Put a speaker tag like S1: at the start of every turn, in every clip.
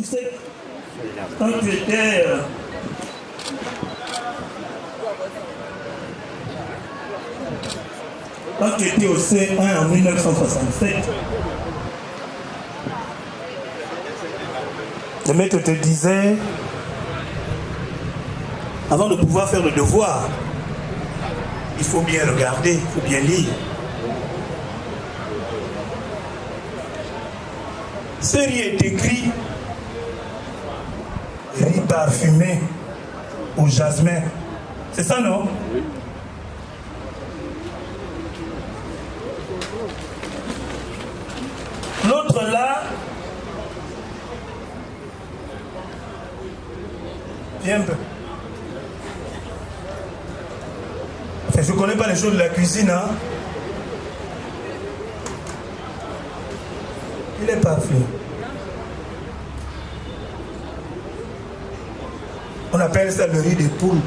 S1: Tu sais, quand tu étais... Quand tu étais au C1 en 1967, le maître te disait, avant de pouvoir faire le devoir, il faut bien regarder, il faut bien lire. Ce riz est écrit riz parfumé au jasmin. C'est ça, non? Oui. L'autre là, viens un peu. Enfin, je ne connais pas les choses de la cuisine, hein. Il est parfait. On appelle ça le riz des poules.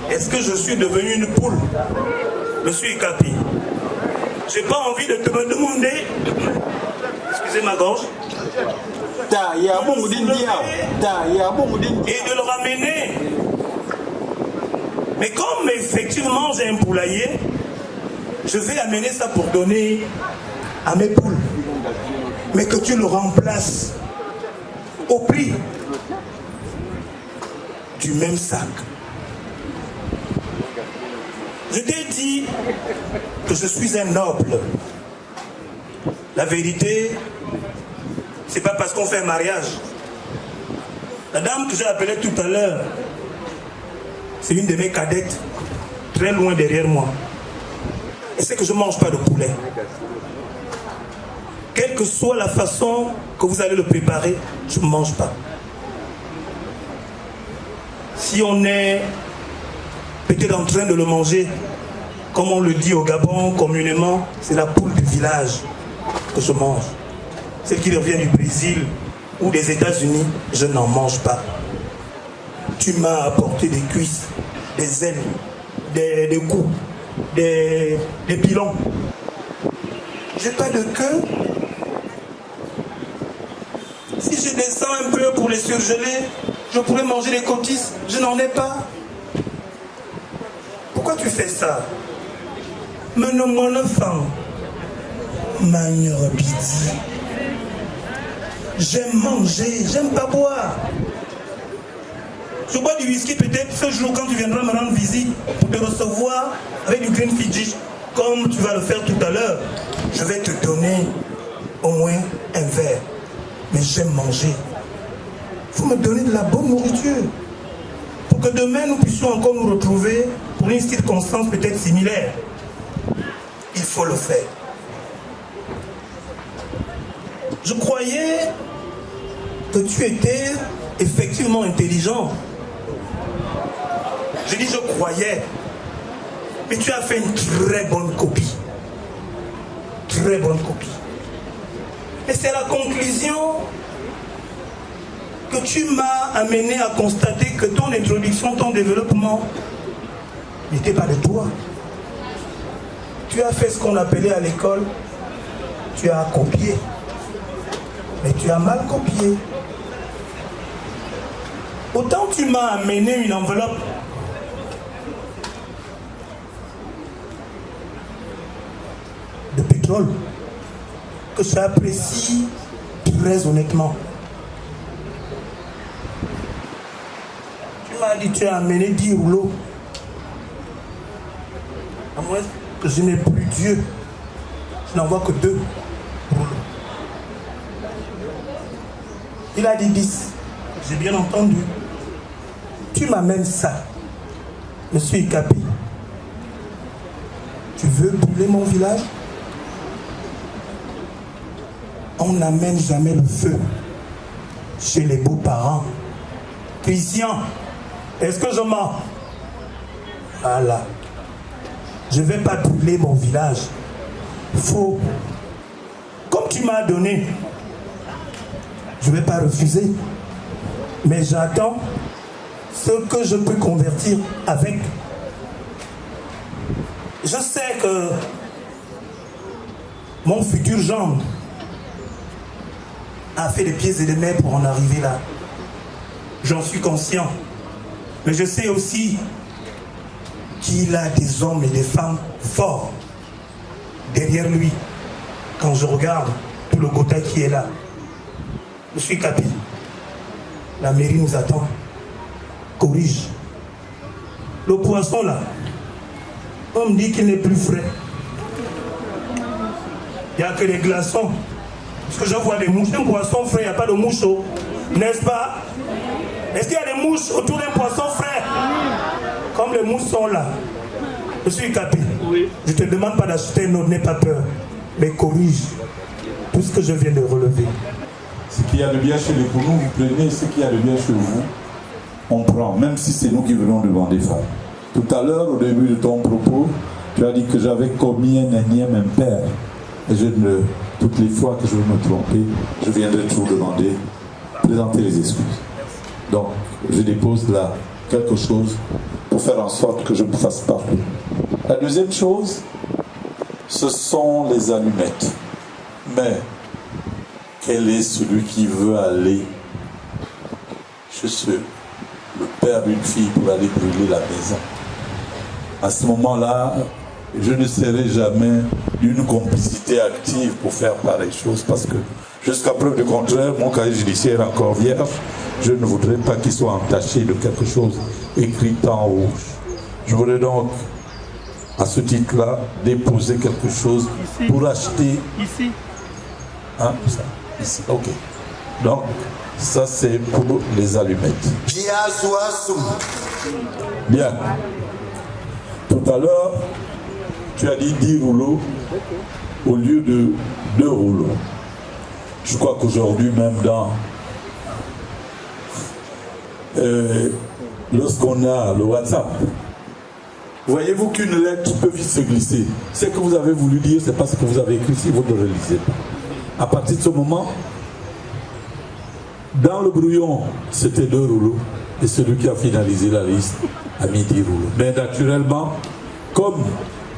S1: Est-ce que je suis devenu une poule? Monsieur Ikapi, j'ai pas envie de te me demander, excusez ma gorge, et de le ramener. Mais comme effectivement j'ai un poulailler, je vais amener ça pour donner à mes poules. Mais que tu le remplaces au prix du même sac. Je t'ai dit que je suis un noble. La vérité, c'est pas parce qu'on fait un mariage. La dame que j'ai appelée tout à l'heure, c'est une de mes cadettes, très loin derrière moi. Et c'est que je ne mange pas de poulet. Quelle que soit la façon que vous allez le préparer, je ne mange pas. Si on est peut-être en train de le manger, comme on le dit au Gabon communément, c'est la poule du village que je mange. Celle qui revient du Brésil ou des États-Unis, je n'en mange pas. Tu m'as apporté des cuisses, des ailes, des coups, des pilons. J'ai pas de queue. Si je descends un peu pour les surgeler, je pourrais manger les côtisses. Je n'en ai pas. Pourquoi tu fais ça? Mais non, mon enfant. Magnorabidi. J'aime manger, j'aime pas boire. Je bois du whisky peut-être ce jour quand tu viendras me rendre visite pour te recevoir avec du green Fiji, comme tu vas le faire tout à l'heure. Je vais te donner au moins un verre. Mais j'aime manger. Il faut me donner de la bonne nourriture pour que demain nous puissions encore nous retrouver pour une circonstance peut-être similaire. Il faut le faire. Je croyais que tu étais effectivement intelligent. Je dis je croyais. Mais tu as fait une très bonne copie. Très bonne copie. Et c'est la conclusion que tu m'as amené à constater que ton introduction, ton développement n'était pas de toi. Tu as fait ce qu'on appelait à l'école, tu as copié. Mais tu as mal copié. Autant tu m'as amené une enveloppe de pétrole que j'apprécie très honnêtement. Tu m'as dit tu as amené 10 rouleaux. À moins que je n'ai plus Dieu, je n'en vois que 2 rouleaux. Il a dit 10. J'ai bien entendu. Tu m'amènes ça. Monsieur Ikapi. Tu veux brûler mon village? On n'amène jamais le feu chez les beaux-parents. Christian, est-ce que je mens? Voilà. Je ne vais pas brûler mon village. Faut. Comme tu m'as donné, je ne vais pas refuser. Mais j'attends ce que je peux convertir avec. Je sais que mon futur gendre a fait des pieds et des mains pour en arriver là. J'en suis conscient. Mais je sais aussi qu'il a des hommes et des femmes forts derrière lui. Quand je regarde tout le Gotha qui est là, je suis Kapi. La mairie nous attend. Corrige. Le poisson là, on me dit qu'il n'est plus frais. Il n'y a que les glaçons. Parce que je vois des mouches. Un poisson frais, il n'y a pas de mouches, n'est-ce pas? Est-ce qu'il y a des mouches autour d'un poisson frais? Comme les mouches sont là. Je suis Kapi. Oui. Je ne te demande pas d'acheter un autre, n'aie pas peur. Mais corrige tout ce que je viens de relever.
S2: Ce qu'il y a de bien chez les Kounou, vous prenez. Ce qu'il y a de bien chez vous, on prend. Même si c'est nous qui venons demander ça. Tout à l'heure, au début de ton propos, tu as dit que j'avais commis un énième impair. Et toutes les fois que je vais me tromper, je viendrai toujours demander, présenter les excuses. Donc, je dépose là quelque chose pour faire en sorte que je me fasse pardon. La deuxième chose, ce sont les allumettes. Mais, quel est celui qui veut aller chez le père d'une fille pour aller brûler la maison? À ce moment-là, je ne serai jamais d'une complicité active pour faire pareille chose parce que jusqu'à preuve du contraire, mon casier judiciaire est encore vierge. Je ne voudrais pas qu'il soit entaché de quelque chose écrit en rouge. Je voudrais donc, à ce titre-là, déposer quelque chose ici, pour acheter... Ici. Hein, ça, ici, ok. Donc, ça c'est pour les allumettes. Bien. Tout à l'heure, tu as dit 10 rouleaux au lieu de 2 rouleaux. Je crois qu'aujourd'hui, même lorsqu'on a le WhatsApp, voyez-vous qu'une lettre peut vite se glisser. Ce que vous avez voulu dire, c'est pas ce que vous avez écrit, si vous ne le lisez pas. À partir de ce moment, dans le brouillon, c'était 2 rouleaux. Et celui qui a finalisé la liste a mis 10 rouleaux. Mais naturellement, comme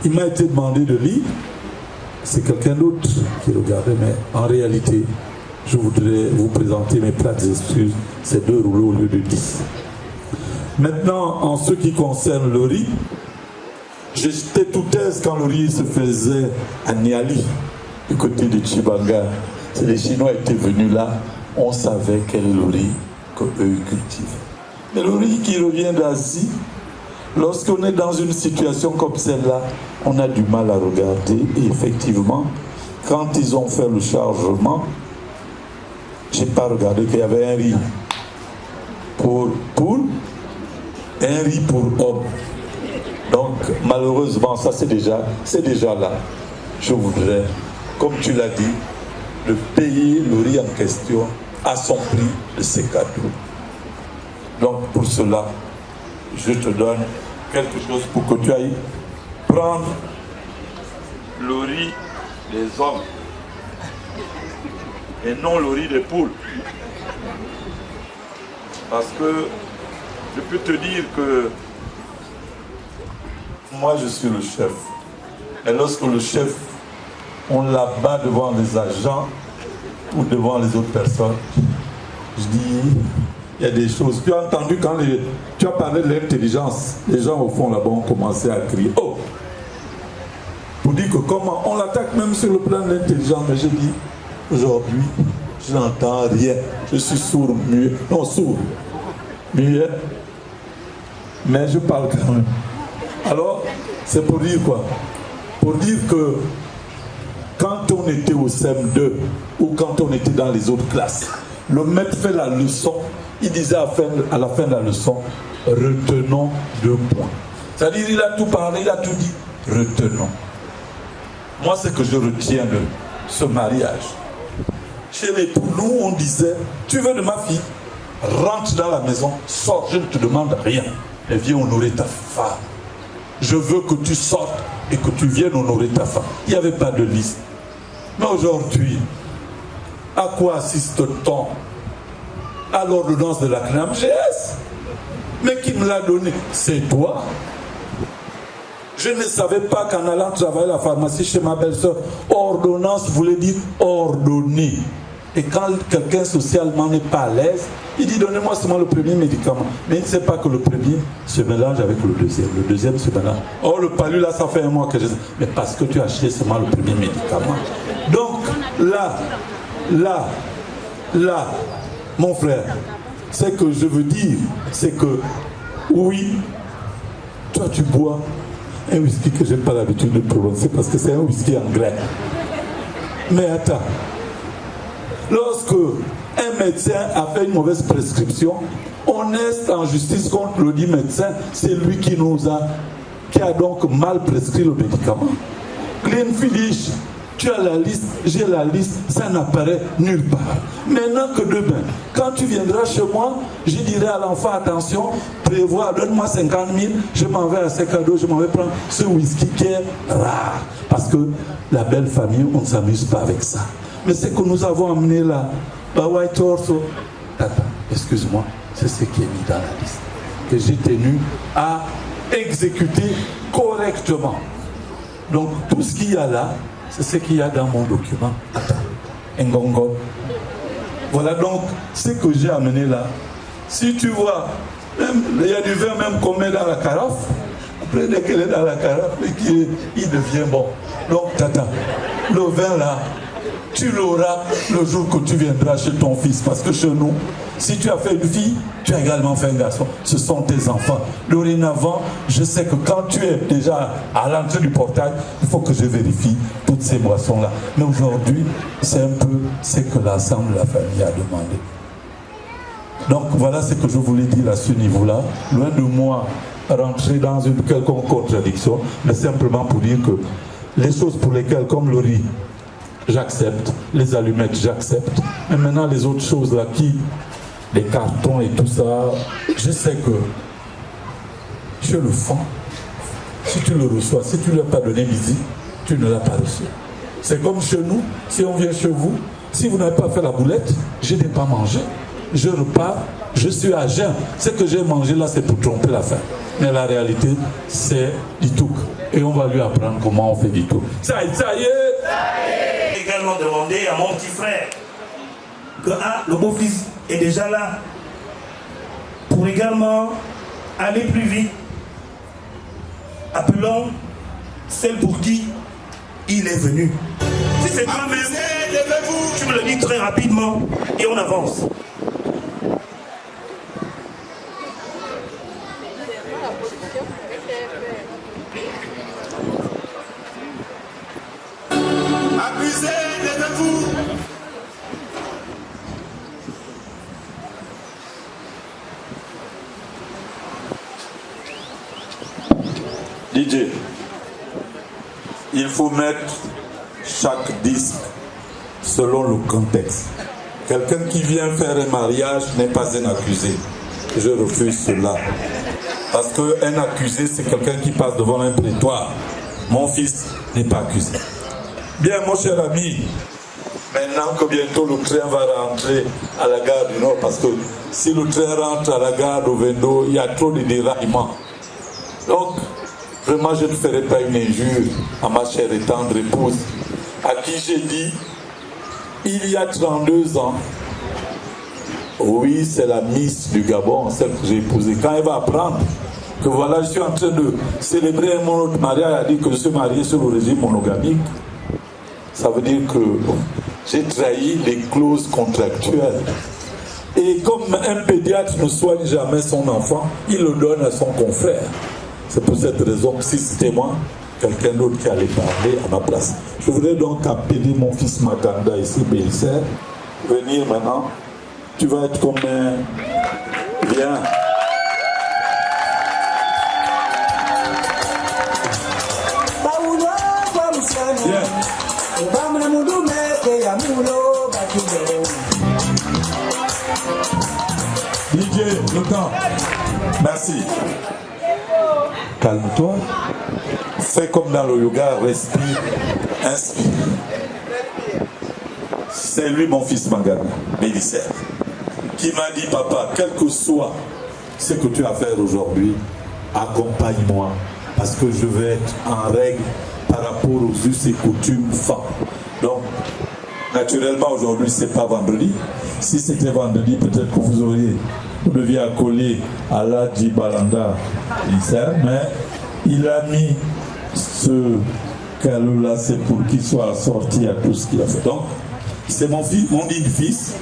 S2: il m'a été demandé de lire, c'est quelqu'un d'autre qui regardait, mais en réalité, je voudrais vous présenter mes plates excuses, c'est 2 rouleaux au lieu de 10. Maintenant, en ce qui concerne le riz, j'étais tout aise quand le riz se faisait à Niali, du côté de Chibanga. Les Chinois étaient venus là, on savait quel est le riz qu'eux cultivent. Mais le riz qui revient d'Asie, lorsqu'on est dans une situation comme celle-là, on a du mal à regarder. Et effectivement, quand ils ont fait le chargement, je n'ai pas regardé qu'il y avait un riz pour poule et un riz pour homme. Donc, malheureusement, ça c'est déjà là. Je voudrais, comme tu l'as dit, de payer le riz en question à son prix de ses cadeaux. Donc, pour cela, je te donne quelque chose pour que tu ailles prendre le riz des hommes et non le riz des poules. Parce que je peux te dire que moi je suis le chef. Et lorsque le chef, on l'abat devant les agents ou devant les autres personnes, je dis, il y a des choses. Tu as entendu quand tu as parlé de l'intelligence, les gens au fond là-bas ont commencé à crier. Oh! Pour dire que comment on l'attaque même sur le plan de l'intelligence. Mais je dis, aujourd'hui, je n'entends rien. Je suis sourd, muet. Non, sourd. Muet. Mais je parle quand même. Alors, c'est pour dire quoi? Pour dire que quand on était au CM2 ou quand on était dans les autres classes, le maître fait la leçon, il disait à la fin de la leçon, retenons 2 points. C'est-à-dire, il a tout parlé, il a tout dit, retenons. Moi, ce que je retiens de ce mariage, chez les Pounou, on disait, tu veux de ma fille, rentre dans la maison, sors, je ne te demande rien, et viens honorer ta femme. Je veux que tu sortes et que tu viennes honorer ta femme. Il n'y avait pas de liste. Mais aujourd'hui, à quoi assiste-t-on? À l'ordonnance de la CNAMGS. Mais qui me l'a donné? C'est toi. Je ne savais pas qu'en allant travailler à la pharmacie chez ma belle-sœur, ordonnance voulait dire ordonner. Et quand quelqu'un socialement n'est pas à l'aise, il dit donnez-moi seulement le premier médicament. Mais il ne sait pas que le premier se mélange avec le deuxième se mélange. Or le palu là, ça fait un mois que je sais. Mais parce que tu as acheté seulement le premier médicament. Donc là, mon frère, ce que je veux dire, c'est que oui, toi tu bois un whisky que je n'ai pas l'habitude de prononcer parce que c'est un whisky anglais. Mais attends, lorsque un médecin a fait une mauvaise prescription, on est en justice contre le dit médecin, c'est lui qui a donc mal prescrit le médicament. Glenfiddich, tu as la liste, j'ai la liste, ça n'apparaît nulle part. Maintenant que demain, quand tu viendras chez moi, je dirai à l'enfant, attention, prévois, donne-moi 50 000, je m'en vais à ces cadeaux, je m'en vais prendre ce whisky qui est rare. Parce que la belle famille, on ne s'amuse pas avec ça. Mais ce que nous avons amené là, White Horse, excuse-moi, c'est ce qui est mis dans la liste, que j'ai tenu à exécuter correctement. Donc tout ce qu'il y a là, c'est ce qu'il y a dans mon document. Ngongo. Voilà donc ce que j'ai amené là. Si tu vois, il y a du vin même qu'on met dans la carafe. Après, dès qu'elle est dans la carafe, il devient bon. Donc, tata, le vin là, tu l'auras le jour que tu viendras chez ton fils. Parce que chez nous, si tu as fait une fille, tu as également fait un garçon. Ce sont tes enfants. Dorénavant, je sais que quand tu es déjà à l'entrée du portail, il faut que je vérifie toutes ces boissons-là. Mais aujourd'hui, c'est un peu ce que l'ensemble de la famille a demandé. Donc voilà ce que je voulais dire à ce niveau-là. Loin de moi rentrer dans une quelconque contradiction, mais simplement pour dire que les choses pour lesquelles, comme le riz, j'accepte, les allumettes, j'accepte. Mais maintenant, les autres choses là, les cartons et tout ça, je sais que sur le fond, si tu le reçois, si tu ne lui as pas donné visite, tu ne l'as pas reçu. C'est comme chez nous, si on vient chez vous, si vous n'avez pas fait la boulette, je n'ai pas mangé, je repars, je suis à jeun. Ce que j'ai mangé là, c'est pour tromper la faim. Mais la réalité, c'est du tout. Et on va lui apprendre comment on fait du tout. Ça y est.
S1: J'ai également demandé à mon petit frère que le beau-fils est déjà là pour également aller plus vite. Appelons celle pour qui il est venu. Si c'est toi-même, tu me le dis très rapidement et on avance.
S3: Abusez, levez-vous.
S2: DJ, il faut mettre chaque disque selon le contexte. Quelqu'un qui vient faire un mariage n'est pas un accusé. Je refuse cela. Parce qu'un accusé, c'est quelqu'un qui passe devant un prétoire. Mon fils n'est pas accusé. Bien, mon cher ami, maintenant que bientôt le train va rentrer à la gare du Nord, parce que si le train rentre à la gare de Vendo, il y a trop de déraillements. Donc, vraiment, je ne ferai pas une injure à ma chère et tendre épouse, à qui j'ai dit, il y a 32 ans, oui, c'est la Miss du Gabon, celle que j'ai épousée. Quand elle va apprendre que voilà, je suis en train de célébrer mon autre mariage, elle a dit que je suis marié sur le régime monogamique, ça veut dire que j'ai trahi les clauses contractuelles. Et comme un pédiatre ne soigne jamais son enfant, il le donne à son confrère. C'est pour cette raison que si c'était moi, quelqu'un d'autre qui allait parler à ma place. Je voudrais donc appeler mon fils Makanda ici, Bélisser, venir maintenant. Tu vas être comme un... Viens. Viens. DJ, le temps. Merci. Calme-toi. Fais comme dans le yoga, respire, inspire. C'est lui mon fils Mangana, Bélisser, qui m'a dit, papa, quel que soit ce que tu as à faire aujourd'hui, accompagne-moi, parce que je vais être en règle par rapport aux us et coutumes femmes. Donc, Naturellement, aujourd'hui, c'est pas vendredi. Si c'était vendredi, peut-être que vous deviez accoler à la Djibalanda, mais il a mis ce cadeau-là, c'est pour qu'il soit assorti à tout ce qu'il a fait. Donc, c'est mon fils, mon digne fils,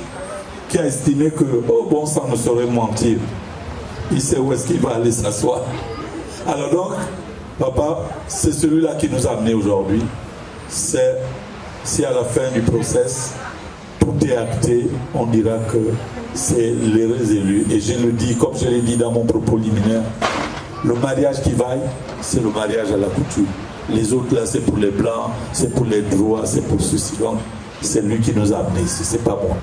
S2: qui a estimé que, oh bon sang ne saurait mentir. Il sait où est-ce qu'il va aller s'asseoir. Alors donc, papa, c'est celui-là qui nous a amenés aujourd'hui. C'est si à la fin du process, tout est acté, on dira que c'est l'heureux élu. Et je le dis, comme je l'ai dit dans mon propos liminaire, le mariage qui vaille, c'est le mariage à la coutume. Les autres là, c'est pour les blancs, c'est pour les droits, c'est pour ceci. Donc, c'est lui qui nous a amenés ici, c'est pas moi.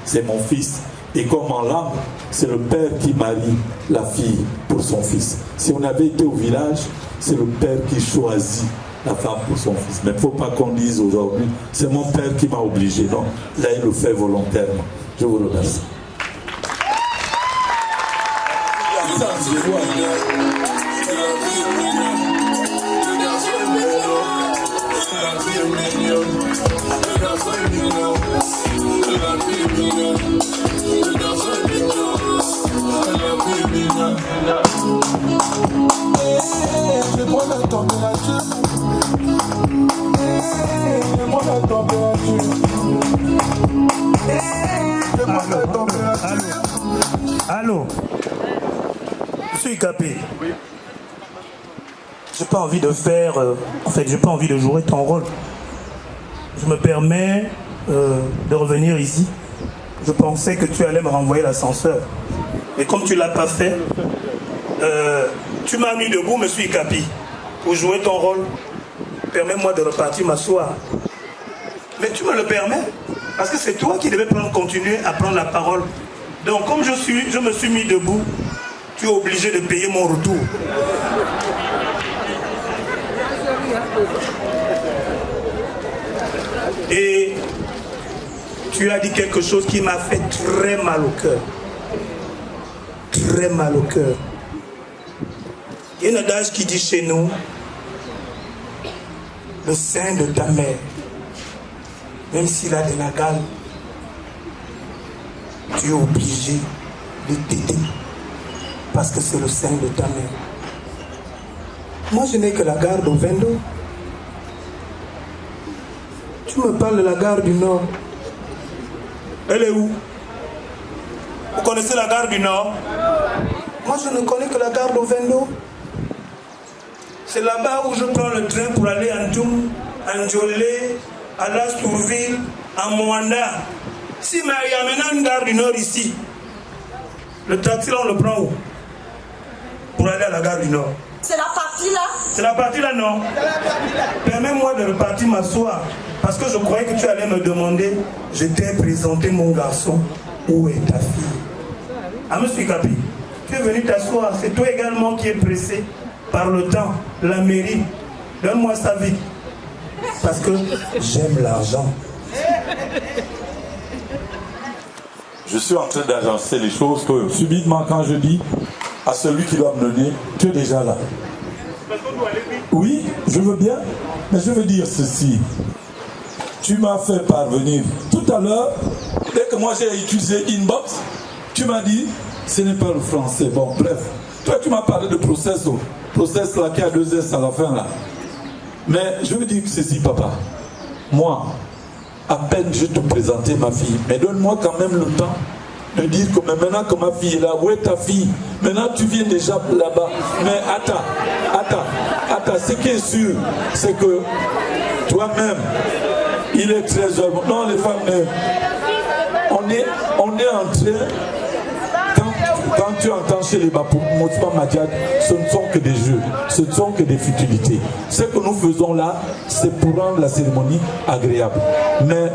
S2: C'est mon fils. Et comme en langue, c'est le père qui marie la fille pour son fils. Si on avait été au village, c'est le père qui choisit la femme pour son fils. Mais il ne faut pas qu'on dise aujourd'hui, c'est mon père qui m'a obligé. Non, là, il le fait volontairement. Je vous remercie.
S4: Je prends la température. Je prends la température. Je prends la température.
S1: Allô, Monsieur Ikapé. Oui. J'ai pas envie de faire. En fait, j'ai pas envie de jouer ton rôle. Je me permets de revenir ici. Je pensais que tu allais me renvoyer l'ascenseur. Et comme tu l'as pas fait, tu m'as mis debout, Monsieur Ikapi, pour jouer ton rôle. Permets-moi de repartir m'asseoir. Mais tu me le permets, parce que c'est toi qui devais continuer à prendre la parole. Donc comme je me suis mis debout, tu es obligé de payer mon retour. Et tu as dit quelque chose qui m'a fait très mal au cœur. Très mal au cœur. Il y a un adage qui dit chez nous, le sein de ta mère, même s'il a de la gale, tu es obligé de t'aider parce que c'est le sein de ta mère. Moi, je n'ai que la gare de Vendo. Tu me parles de la gare du Nord. Elle est où? Vous connaissez la gare du Nord? Moi, je ne connais que la gare de Vendo. C'est là-bas où je prends le train pour aller à Ndjoum, à Ndjolé, à Lastourville, à Moanda. Si mais il y a maintenant une gare du Nord ici, le taxi là on le prend où? Pour aller à la gare du Nord.
S5: C'est la partie là? C'est
S1: la partie là, non? Permets-moi de repartir m'asseoir. Parce que je croyais que tu allais me demander, je t'ai présenté mon garçon, où est ta fille? Ah, monsieur Ikapi, tu es venu t'asseoir, c'est toi également qui es pressé par le temps, la mairie. Donne-moi ça vite. Parce que j'aime l'argent.
S2: Je suis en train d'agencer les choses que subitement quand je dis à celui qui doit me donner, tu es déjà là. Oui, je veux bien, mais je veux dire ceci. Tu m'as fait parvenir tout à l'heure, dès que moi j'ai utilisé Inbox, tu m'as dit, ce n'est pas le français. Bon, bref. Toi, tu m'as parlé de process là qui a 2 S à la fin là. Mais je veux dire ceci, papa. Moi, à peine je te présentais ma fille, mais donne-moi quand même le temps de dire que mais maintenant que ma fille est là, où est ta fille? Maintenant tu viens déjà là-bas. Mais attends, ce qui est sûr, c'est que toi-même, il est 13h. Non, les femmes, on est en train. Quand tu entends chez les Bapou, Motspa Madiad, ce ne sont que des jeux, ce ne sont que des futilités. Ce que nous faisons là, c'est pour rendre la cérémonie agréable. Mais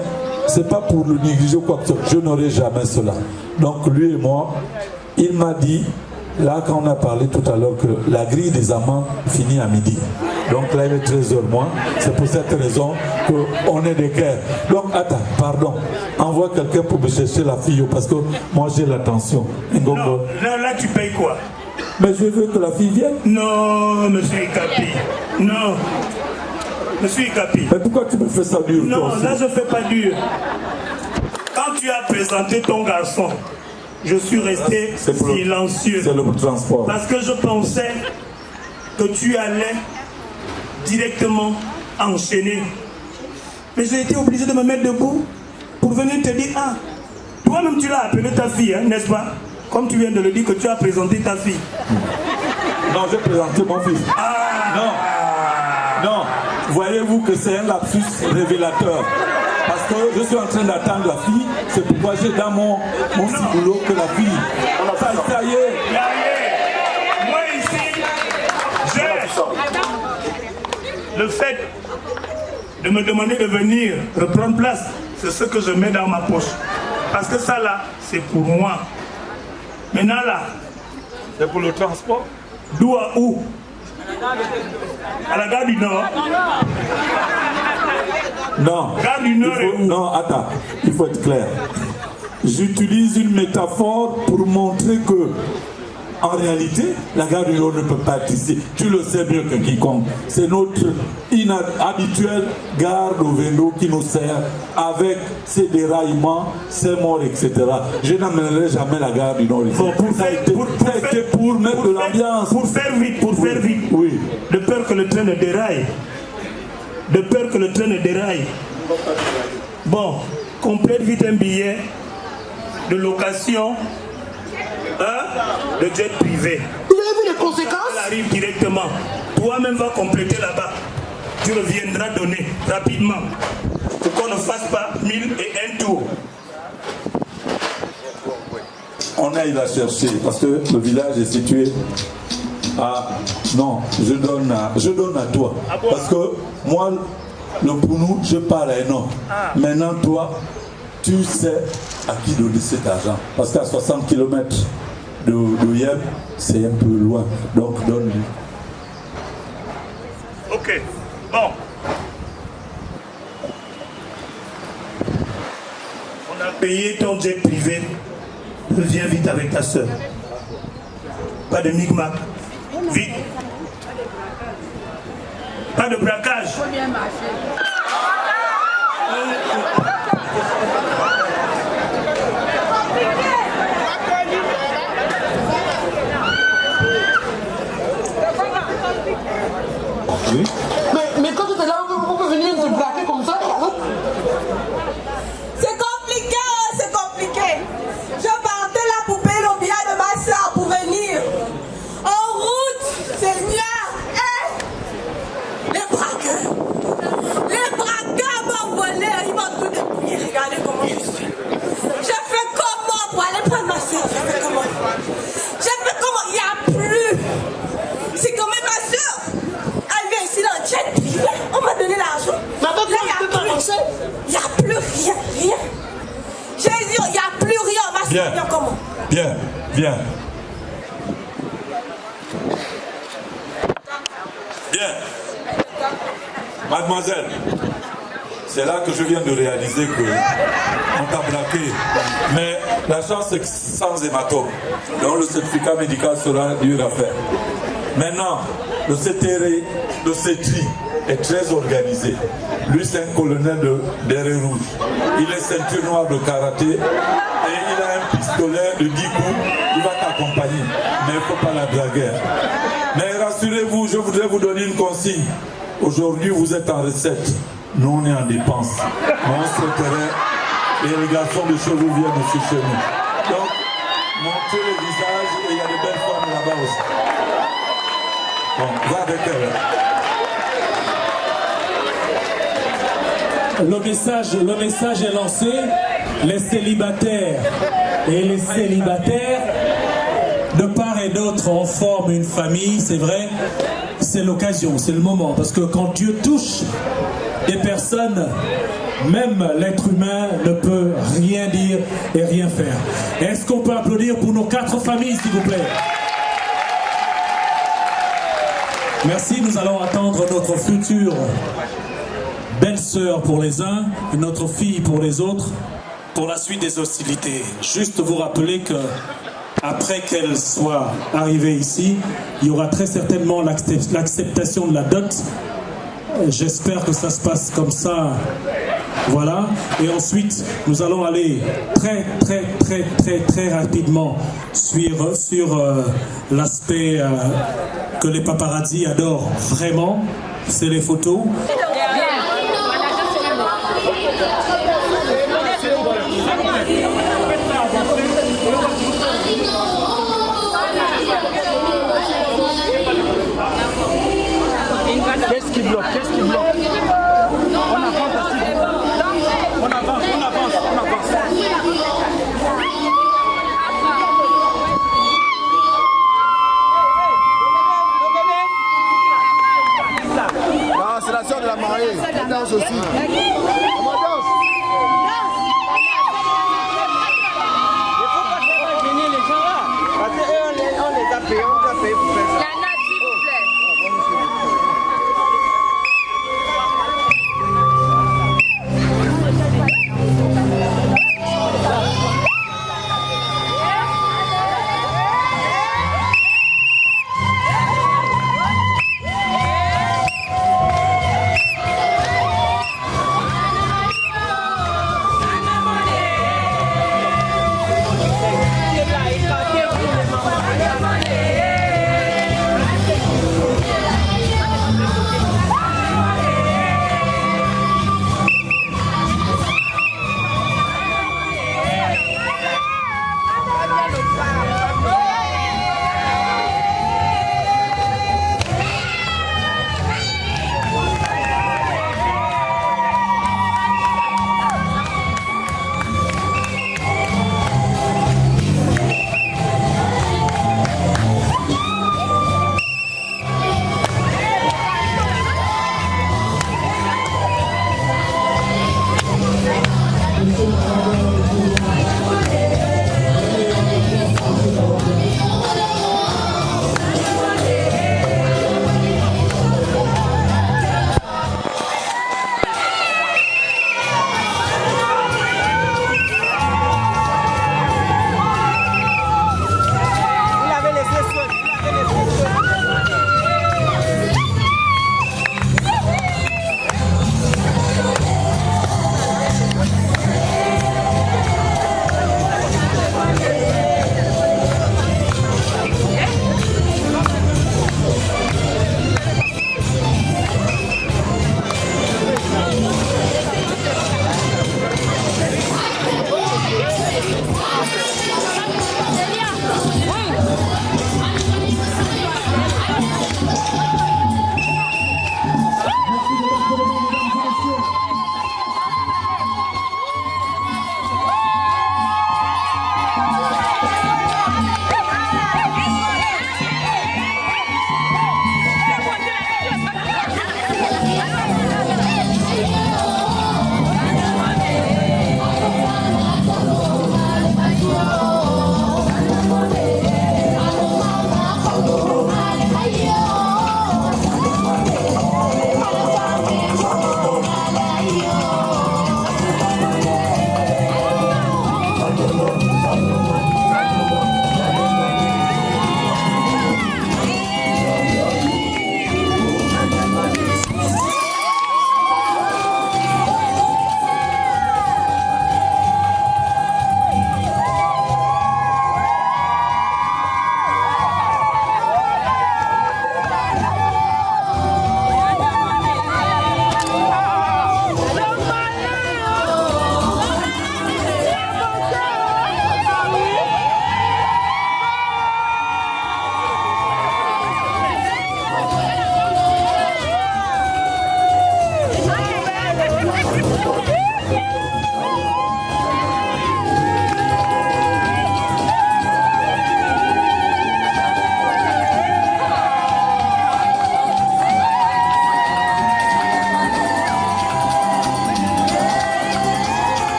S2: ce n'est pas pour le négliger ou quoi que ce soit. Je n'aurai jamais cela. Donc lui et moi, il m'a dit, là quand on a parlé tout à l'heure, que la grille des amants finit à midi. Donc là il est 13h moins. C'est pour cette raison qu'on est des cœurs. Donc attends, pardon. Envoie quelqu'un pour me chercher la fille parce que moi j'ai l'attention.
S1: Non, là tu payes quoi?
S2: Mais je veux que la fille vienne.
S1: Non, monsieur Ikapi. Non. Monsieur Ikapi.
S2: Mais pourquoi tu me fais ça dur?
S1: Non, là je ne fais pas dur. Quand tu as présenté ton garçon, je suis resté silencieux.
S2: C'est le transport.
S1: Parce que je pensais que tu allais directement enchaîner. Mais j'ai été obligé de me mettre debout pour venir te dire, ah, toi-même tu l'as appelé ta fille, hein, n'est-ce pas? Comme tu viens de le dire que tu as présenté ta fille.
S2: Non, j'ai présenté mon fils. Non, voyez-vous que c'est un lapsus révélateur. Parce que je suis en train d'attendre la fille, c'est pourquoi j'ai dans mon petit boulot que la fille. Ça y est.
S1: Moi ici, j'ai le fait de me demander de venir reprendre place, c'est ce que je mets dans ma poche. Parce que ça là, c'est pour moi. Maintenant là,
S2: c'est pour le transport.
S1: D'où à où? À la gare du Nord.
S2: Non.
S1: Gare du Nord.
S2: Non, attends, il faut être clair. J'utilise une métaphore pour montrer que, en réalité, la gare du Nord ne peut pas être ici. Tu le sais mieux que quiconque. C'est notre habituelle gare d'Ovendo qui nous sert avec ses déraillements, ses morts, etc. Je n'amènerai jamais la gare du Nord ici.
S1: Bon, pour
S2: mettre de l'ambiance.
S1: Pour faire vite.
S2: Oui.
S1: De peur que le train ne déraille. Bon, complète vite un billet de location de jet privé.
S5: Vous avez vu les conséquences?
S1: Elle arrive directement. Toi-même va compléter là-bas. Tu reviendras donner rapidement. Pour qu'on ne fasse pas 1001 tours.
S2: On aille la chercher parce que le village est situé à... Non, je donne à toi. Parce que moi, le Pounou, je parle à un homme. Maintenant, toi, tu sais à qui donner cet argent. Parce qu'à 60 km de Yem, c'est un peu loin. Donc, donne-lui.
S1: Ok, bon. On a payé ton jet privé. Viens vite avec ta soeur. Pas de micmac. Vite. Pas de braquage.
S2: Oui.
S5: Mais quand tu es là, on peut venir te braquer comme ça.
S6: C'est compliqué. Je partais là pour payer le billet de ma soeur pour venir. En route, Seigneur. Les braqueurs m'ont volé, ils m'ont tout dépouillé. Regardez comment je suis. Je fais comment pour aller prendre ma soeur? Je fais comment? Il n'y a plus. C'est quand même ma soeur. Elle vient ici dans le jet privé. On m'a donné l'argent. Là, il n'y a plus rien. Jésus, il n'y a plus rien. Ma soeur vient comment?
S2: Bien. Mademoiselle, c'est là que je viens de réaliser que on t'a braqué. Mais la chance c'est que sans hématome. Donc le certificat médical sera dur à faire. Maintenant, le CTRI, le CETRI est très organisé. Lui, c'est un colonel d'Air Rouge. Il est ceinture noire de karaté et il a un pistolet de 10 coups. Il va t'accompagner. Mais il ne faut pas la draguer. Mais rassurez-vous, je voudrais vous donner une consigne. Aujourd'hui, vous êtes en recette. Nous, on est en dépense. On souhaiterait, et les garçons de cheveux viennent aussi chez nous. Donc, montrez les visages et il y a de belles femmes là-bas aussi. Bon, va avec elle.
S7: Le message est lancé. Les célibataires et les célibataires, de part et d'autre, on forme une famille, c'est vrai. C'est l'occasion, c'est le moment. Parce que quand Dieu touche des personnes, même l'être humain ne peut rien dire et rien faire. Est-ce qu'on peut applaudir pour nos 4 familles, s'il vous plaît? Merci, nous allons attendre notre future belle-sœur pour les uns, notre fille pour les autres, pour la suite des hostilités. Juste vous rappeler que après qu'elle soit arrivée ici, il y aura très certainement l'acceptation de la dot J'espère que ça se passe comme ça. Voilà. Et ensuite, nous allons aller très rapidement sur l'aspect que les paparazzi adorent vraiment. C'est les photos.
S8: Qu'est-ce qui bloque? On avance.
S4: Ah, c'est la soeur de la mariée. Elle danse aussi. On danse.
S8: Il faut pas faire gêner les gens là. Parce qu'on les a payés pour faire ça.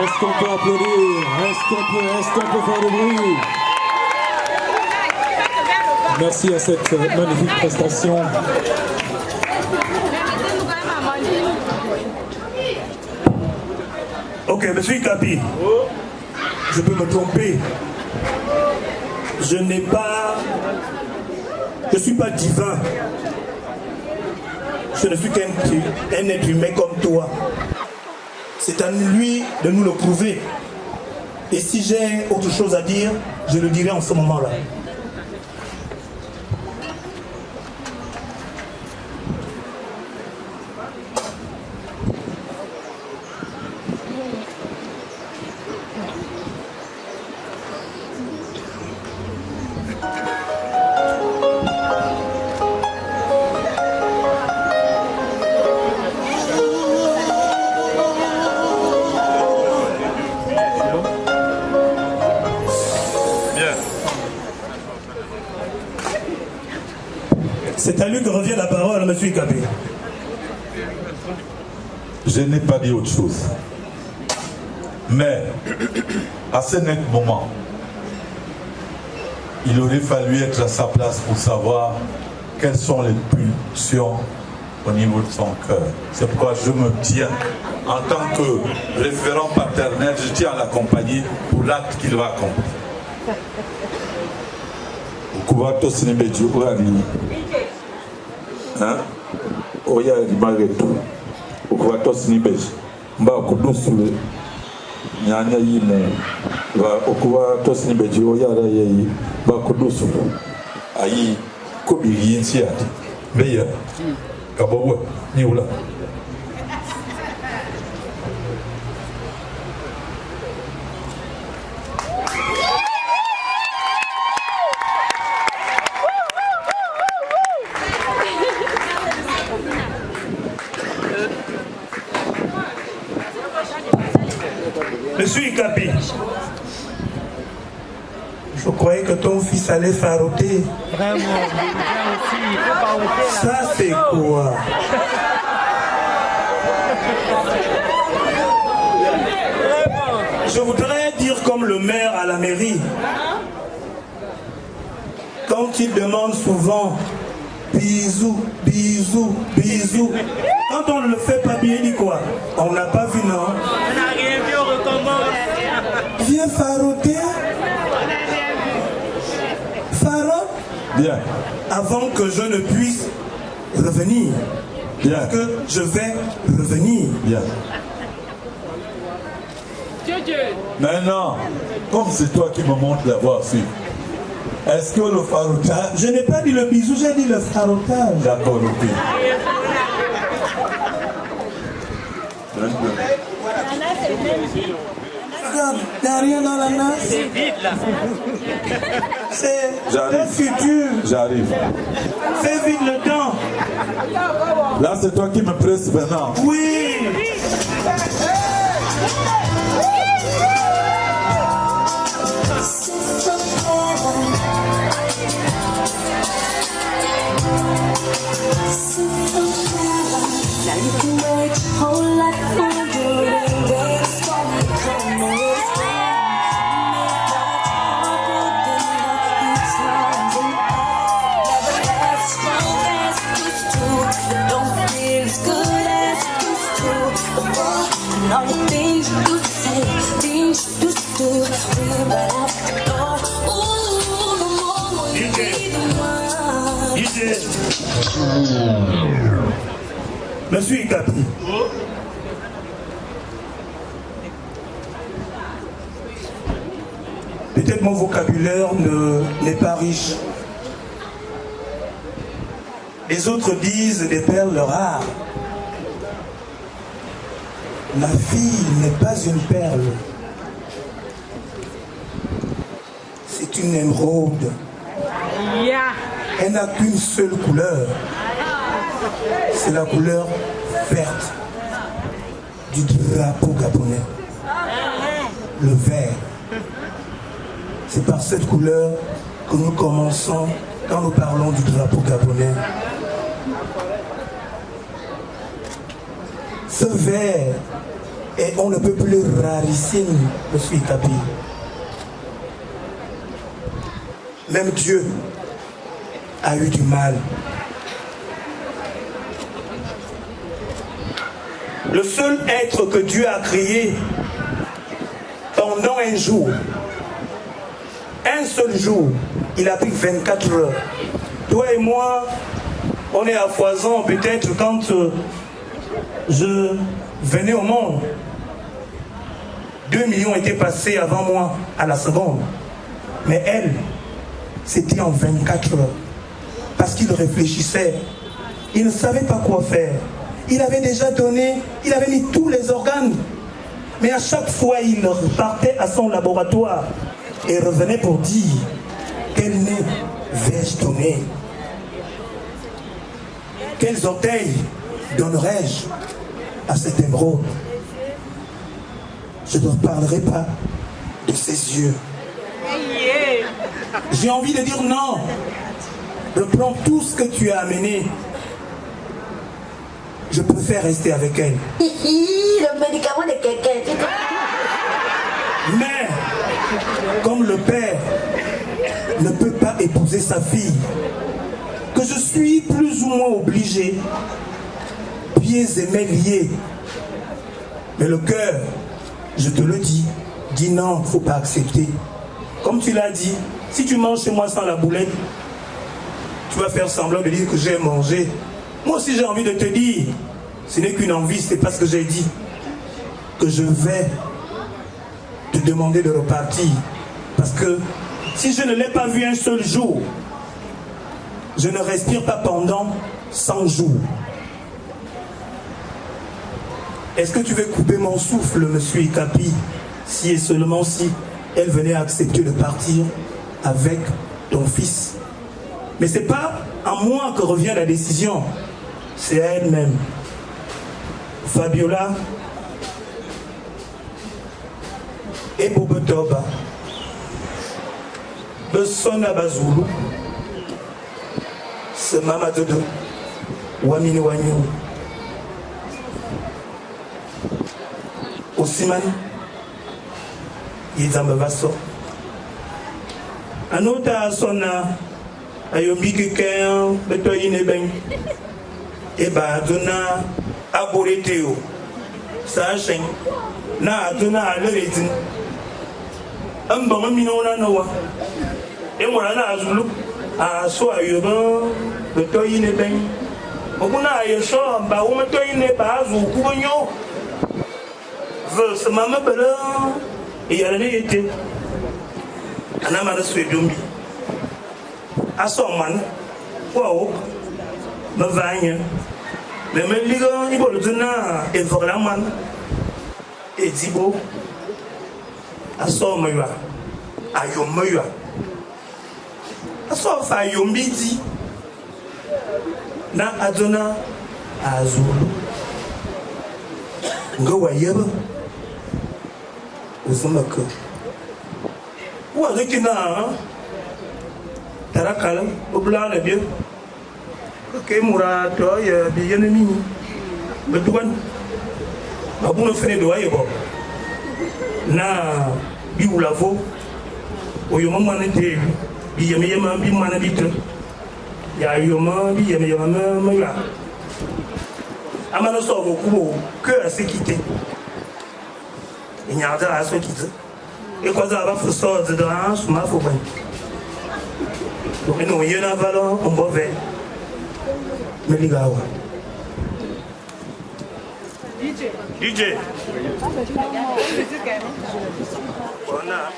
S7: Est-ce qu'on peut applaudir? Est-ce qu'on peut faire du bruit? Merci à cette magnifique prestation.
S1: Ok, monsieur Ikapi, je peux me tromper. Je ne suis pas divin. Je ne suis qu'un être humain comme toi. C'est à lui de nous le prouver. Et si j'ai autre chose à dire, je le dirai en ce moment-là. C'est à lui que revient la parole, M. Ikapi.
S2: Je n'ai pas dit autre chose. Mais, à ce net moment, il aurait fallu être à sa place pour savoir quelles sont les pulsions au niveau de son cœur. C'est pourquoi je me tiens, en tant que référent paternel, je tiens à l'accompagner pour l'acte qu'il va accomplir. Hein? Oya Mareto, Okuvatos Nibej, Mba Kudusule, Nyanya Yime, Okuvatos Nibej, Oya Rayi, Mba Kudusule, Ayi, Kobi Yinsiat, Beya, Kabawa, Niula.
S1: Monsieur Ikapi, je croyais que ton fils allait faroter.
S8: Vraiment, aussi, il faut pas ôter là.
S1: Ça c'est quoi? Je voudrais dire comme le maire à la mairie. Quand il demande souvent bisous, bisous, bisous. Quand on ne le fait pas bien, il dit quoi? On n'a pas vu, non?
S8: On n'a rien vu, on recommence.
S1: Viens faroter. Farote.
S2: Bien.
S1: Avant que je ne puisse revenir.
S2: Bien.
S1: Parce que je vais revenir.
S2: Bien. Maintenant, comme c'est toi qui me montres la voie sur, est-ce que le farotage...
S1: Je n'ai pas dit le bisou, j'ai dit le farotage.
S2: D'accord, ok.
S1: Regarde, il n'y a rien dans la nasse.
S8: C'est vide là.
S1: C'est
S2: J'arrive.
S1: le futur.
S2: J'arrive.
S1: Fais vite le temps.
S2: Là, c'est toi qui me presse maintenant.
S1: Oui.
S9: Now you can wait your whole life wondering where it's gonna come or it's never as strong as it used to. Don't feel as good as it used to before. And all the things you used to say, things you used to do, we right out the door. Ooh, no more will you be the one.
S1: Monsieur Ikapi. Peut-être mon vocabulaire n'est pas riche. Les autres disent des perles rares. Ma fille n'est pas une perle. C'est une émeraude. Elle n'a qu'une seule couleur. C'est la couleur verte du drapeau gabonais. Le vert. C'est par cette couleur que nous commençons quand nous parlons du drapeau gabonais. Ce verre est on ne peut plus rarissime, monsieur Ikapi. Même Dieu a eu du mal. Le seul être que Dieu a créé pendant un jour, un seul jour, il a pris 24 heures. Toi et moi, on est à foison peut-être quand je venais au monde. 2 millions étaient passés avant moi à la seconde. Mais elle, c'était en 24 heures. Parce qu'il réfléchissait. Il ne savait pas quoi faire. Il avait déjà donné, il avait mis tous les organes. Mais à chaque fois, il repartait à son laboratoire et revenait pour dire quel nez vais-je donner? Quels orteils donnerais-je à cet émeraude? Je ne parlerai pas de ses yeux. J'ai envie de dire non. Reprends tout ce que tu as amené. Je préfère rester avec elle.
S9: Le médicament de quelqu'un.
S1: Mais, comme le père ne peut pas épouser sa fille, que je suis plus ou moins obligé, pieds et mains liés. Mais le cœur, je te le dis, dit non, il ne faut pas accepter. Comme tu l'as dit, si tu manges chez moi sans la boulette, tu vas faire semblant de dire que j'ai mangé. Moi aussi j'ai envie de te dire, ce n'est qu'une envie, c'est pas ce que j'ai dit, que je vais te demander de repartir. Parce que si je ne l'ai pas vu un seul jour, je ne respire pas pendant 100 jours. Est-ce que tu veux couper mon souffle, monsieur Ikapi, si et seulement si elle venait accepter de partir avec ton fils? Mais ce n'est pas à moi que revient la décision, c'est à elle-même. Fabiola et Bobotoba, Besona Bazulu, ce Mamadodo, Wamini Wanyu, Osiman, Yizamba Vaso, Anota Sona, Ayombi Kiken, Betoyine Ben, Eba Dona, Aboreteo, Sachin, Na Dona Alerizin, Ambamina Noa, Emorana Azulu, a so Ayoba, Betoyine Ben, Oguna Ayesho, Bawumetoyine Bazu, Kubanyo, Verse Mama Bella, et Yalete, Anamana Swedumbi. À son man, wow, me vagne, mais me ligon, il le donner et vraiment, et Zibo, à son meua, à yon meua, à son fa yon midi, na adona, à Zulu, go ayeba, aux hommes ou avec une Tarakala, au blanc le bien. Ok, Moura, toi, il y a des ennemis. Mais douane. Ma bonne fenêtre de Waïbo. Na, biou lavo. Au yoma n'était. Biyama, bimana bitre. Ya yoma, biyama, maya. Amano sort beaucoup, que à se quitter. Il y a un à se quitter. Et quoi ça va faire sortir de la sous ma fausse. Donc, nous, il y a un valeur, on va vers. Mais les gars, DJ. Voilà.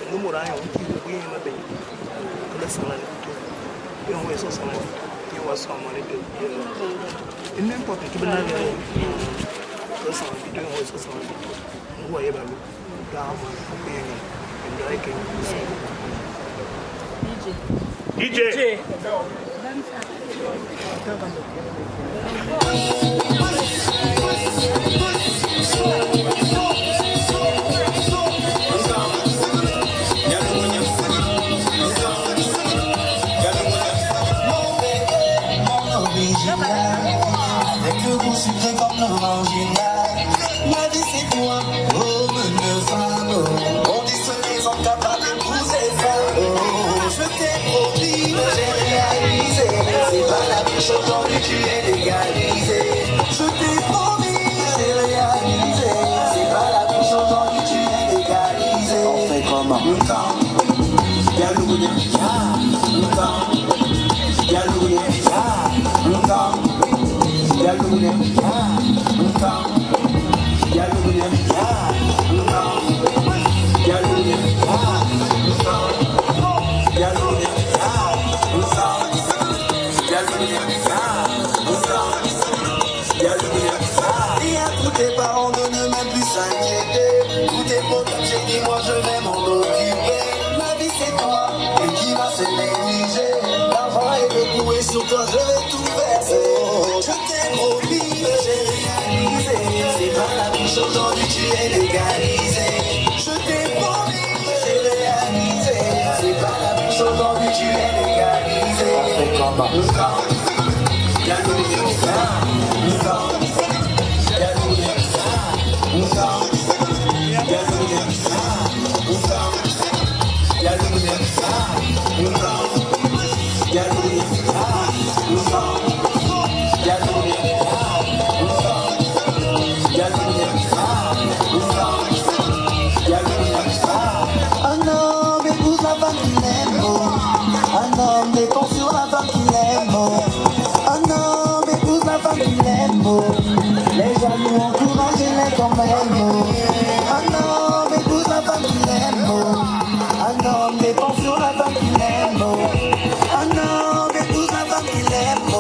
S1: Nous, Moura, on dit oui, on a payé. On a 100 ans. Et on va 60 ans. Et on va 100 ans. Et n'importe qui peut aller. 60 ans. Et on va 60 ans. Vous voyez, DJ.
S3: DJ.
S9: sucré comme l'original. Ma vie c'est toi, oh une femme. On dit ce qu'ils sont capables d'épouser femme. Oh, je t'ai promis, j'ai réalisé. C'est pas la même chose aujourd'hui, tu es légalisé. Je t'ai promis, j'ai réalisé. C'est pas la même chose aujourd'hui, tu es légalisé. On fait comment? Tous tes parents de ne même plus s'inquiéter. Tous tes potes, j'ai dit moi je vais m'en occuper. Ma vie c'est toi, et qui m'a fait négliger. L'argent est beaucoup et sur toi je vais tout verser. Oh, je t'ai promis, j'ai réalisé. C'est pas la même chose aujourd'hui, tu es légalisé. Je t'ai promis, j'ai réalisé. C'est pas la même chose aujourd'hui, tu es légalisé. On fait comment? Un homme épouse la femme qu'il aime. Un homme dépend sur la femme qu'il aime. Un homme épouse la femme qu'il aime. Les jaloux encouragent-les quand même. Un homme épouse la femme qu'il aime. Un homme dépend sur la femme qu'il aime. Un homme épouse la femme qu'il aime.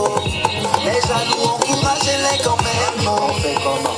S9: Les jaloux encouragent-les quand même. On fait comment?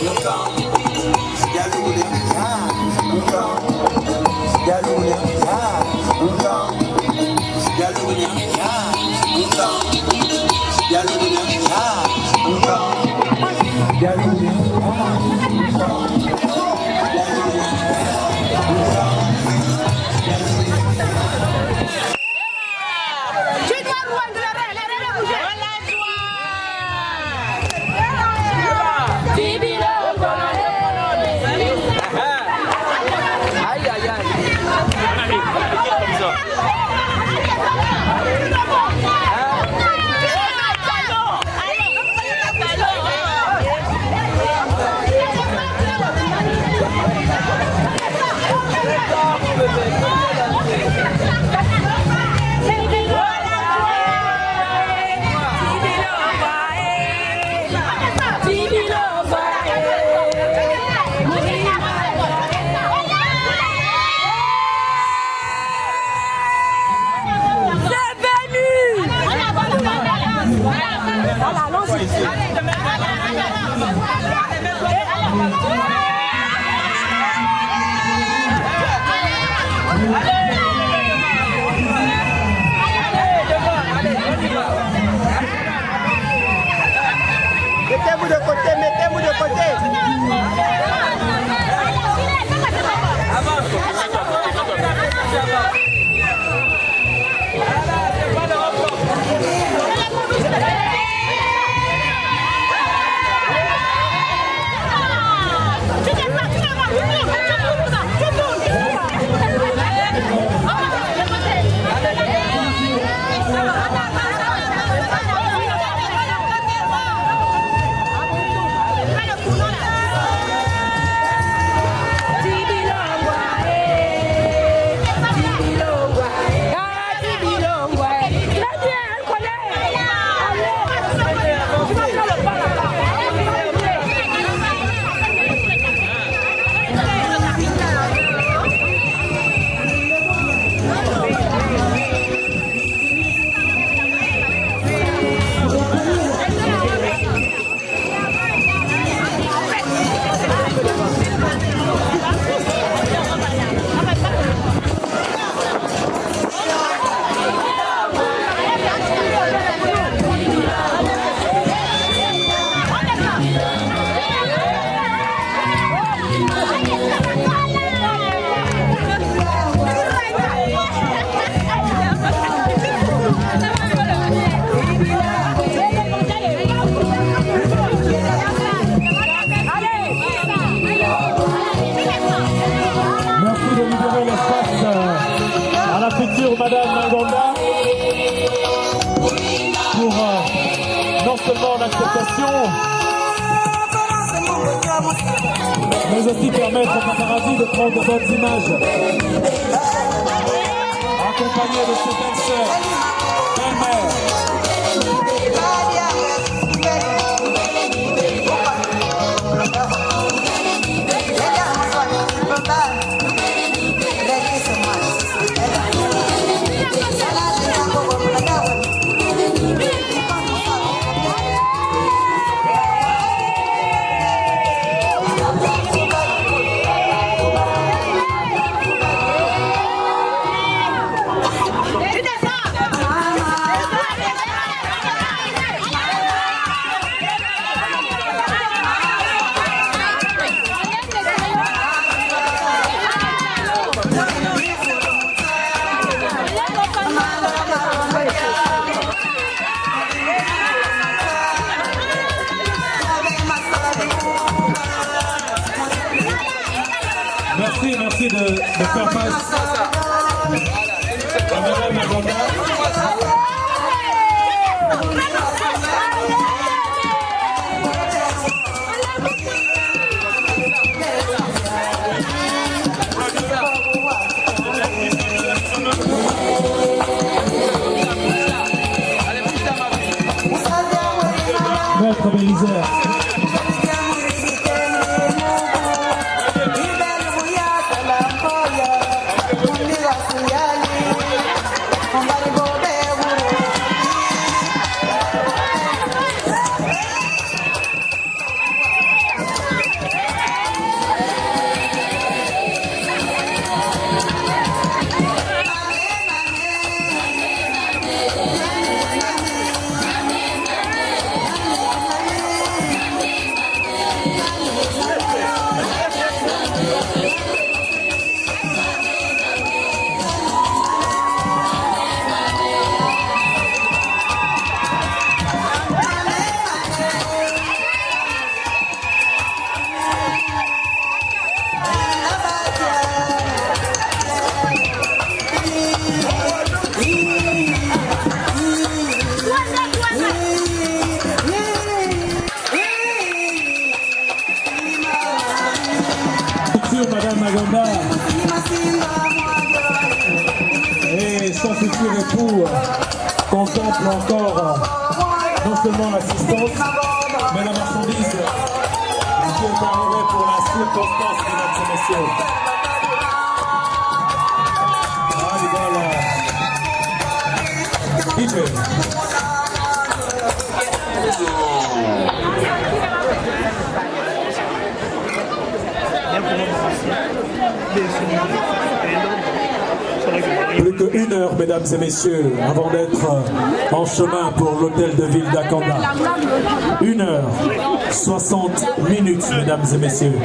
S7: pour non seulement l'acceptation, mais aussi permettre aux paparazzi de prendre de bonnes images. Accompagné de ses belles-sœurs, belle-mère. Merci de faire face à Madame Magonda. Maître Bélisère. Madame Magonda et son futur époux contemple encore non seulement l'assistance, mais la marchandise qui est arrivée pour la circonstance, mesdames et messieurs. Ah, voilà. DJ. Plus qu'une heure, mesdames et messieurs, avant d'être en chemin pour l'hôtel de ville d'Akanda. 1h60 minutes, mesdames et messieurs.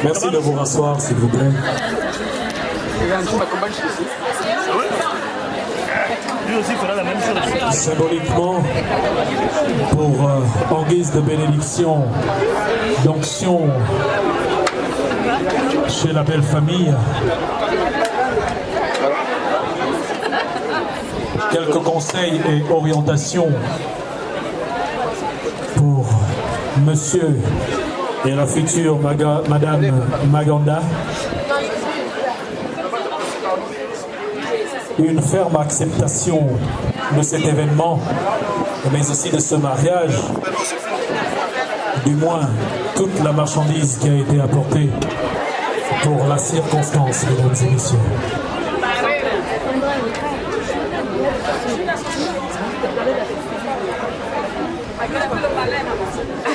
S7: Merci de vous rasseoir, s'il vous plaît. Symboliquement, en guise de bénédiction, d'onction chez la belle famille, quelques conseils et orientations pour monsieur et la future Madame Magonda. Une ferme acceptation de cet événement, mais aussi de ce mariage, du moins toute la marchandise qui a été apportée pour la circonstance, mesdames et messieurs.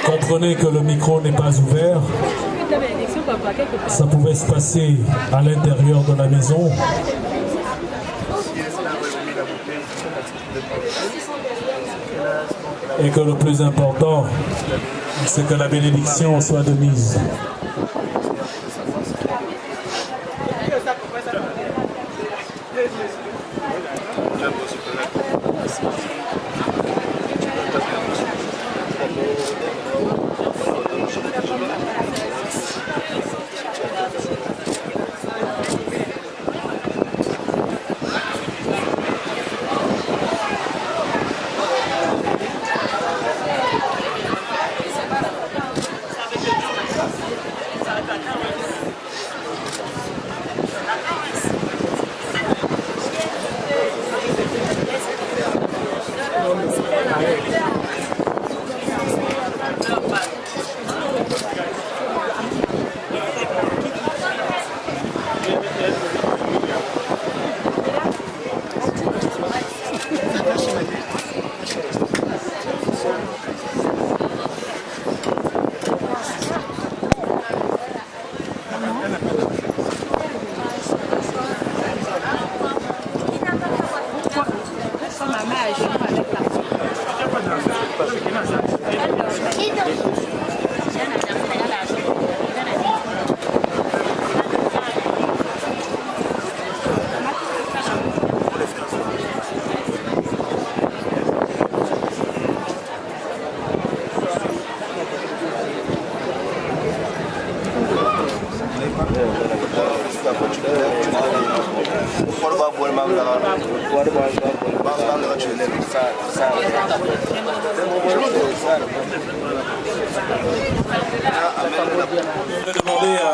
S7: Comprenez que le micro n'est pas ouvert. Ça pouvait se passer à l'intérieur de la maison. Et que le plus important, c'est que la bénédiction soit de mise. Je vais demander à...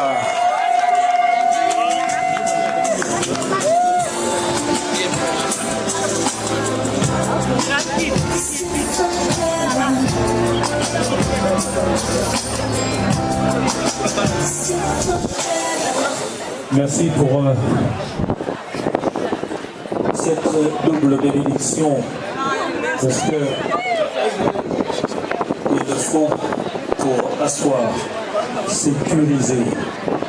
S7: Merci pour cette double bénédiction, parce que il le faut pour asseoir, sécuriser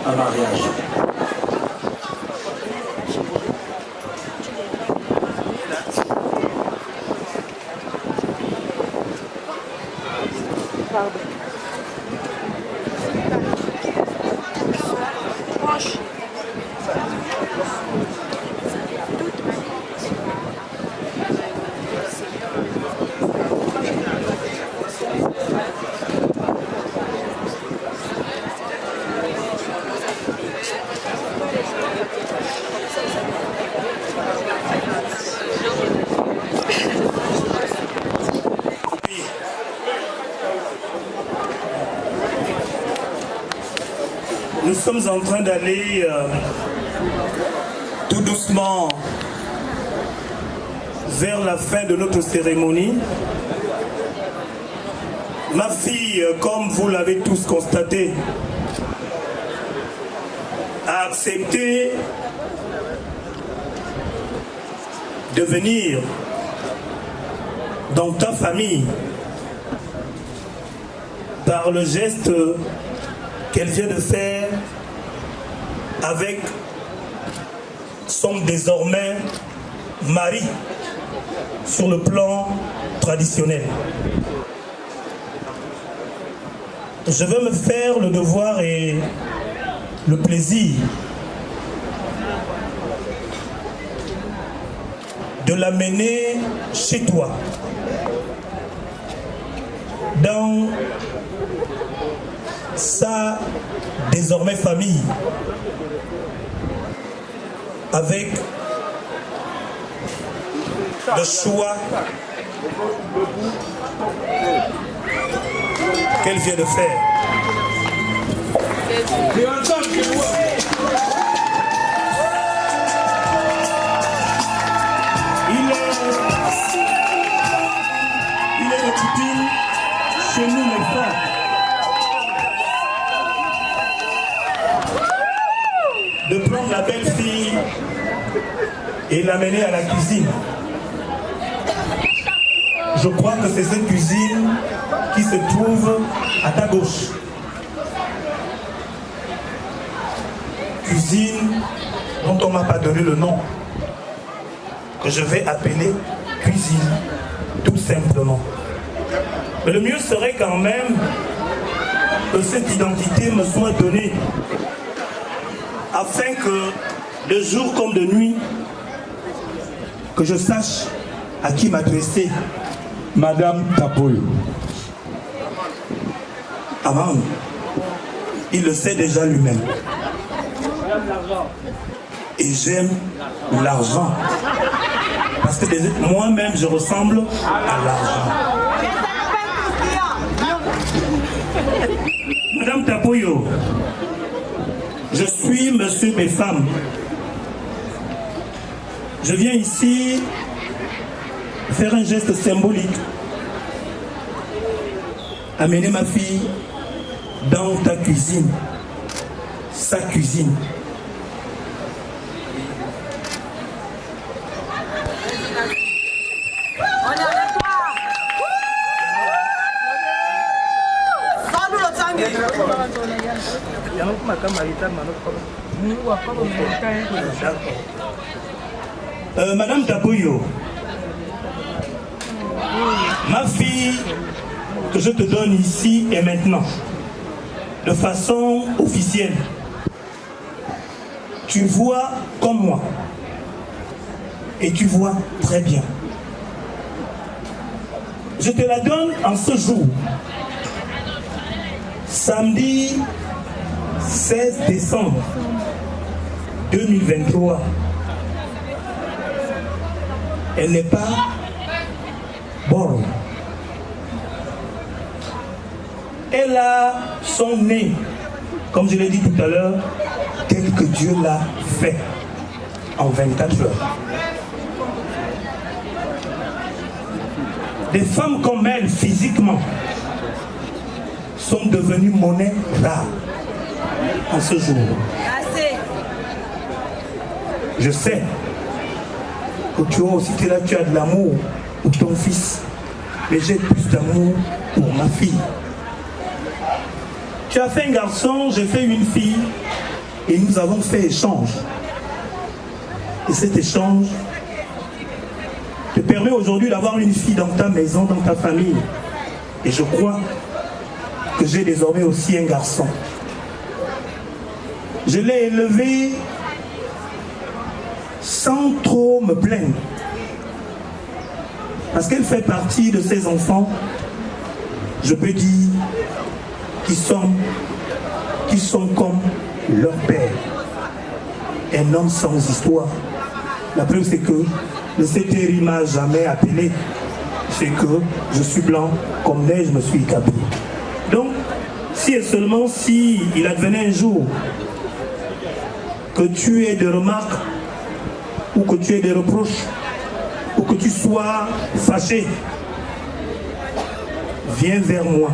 S7: un mariage.
S1: Nous sommes en train d'aller tout doucement vers la fin de notre cérémonie. Ma fille, comme vous l'avez tous constaté, a accepté de venir dans ta famille par le geste qu'elle vient de faire avec son désormais mari sur le plan traditionnel. Je veux me faire le devoir et le plaisir de l'amener chez toi, dans sa désormais famille, avec le choix qu'elle vient de faire. Il est de coutume chez nous les femmes de prendre la belle-fille et l'amener à la cuisine. Je crois que c'est cette cuisine qui se trouve à ta gauche. Cuisine dont on ne m'a pas donné le nom, que je vais appeler cuisine, tout simplement. Mais le mieux serait quand même que cette identité me soit donnée, afin que de jour comme de nuit, que je sache à qui m'adresser.
S2: Madame Tapoyo.
S1: Avant, il le sait déjà lui-même. Et j'aime l'argent. Parce que moi-même, je ressemble à l'argent. Madame Tapoyo, je suis monsieur mes femmes. Je viens ici faire un geste symbolique. Amener ma fille dans ta cuisine, sa cuisine.
S6: On est avec toi. Sors-nous le
S1: sang. Madame Tapoyo, ma fille que je te donne ici et maintenant, de façon officielle, tu vois comme moi, et tu vois très bien. Je te la donne en ce jour, samedi 16 décembre 2023, Elle n'est pas borne. Elle a son nez, comme je l'ai dit tout à l'heure, tel que Dieu l'a fait en 24 heures. Des femmes comme elle, physiquement, sont devenues monnaie rare en ce jour. Je sais que tu as aussi été là, tu as de l'amour pour ton fils, mais j'ai plus d'amour pour ma fille. Tu as fait un garçon, j'ai fait une fille, et nous avons fait échange. Et cet échange te permet aujourd'hui d'avoir une fille dans ta maison, dans ta famille. Et je crois que j'ai désormais aussi un garçon. Je l'ai élevé sans trop me plaindre. Parce qu'elle fait partie de ces enfants, je peux dire, qui sont comme leur père. Un homme sans histoire. La preuve, c'est que le CTRI ne m'a jamais appelé. C'est que je suis blanc comme neige, je me suis écapé. Donc, si et seulement si il advenait un jour que tu aies des remarques ou que tu aies des reproches ou que tu sois fâché, viens vers moi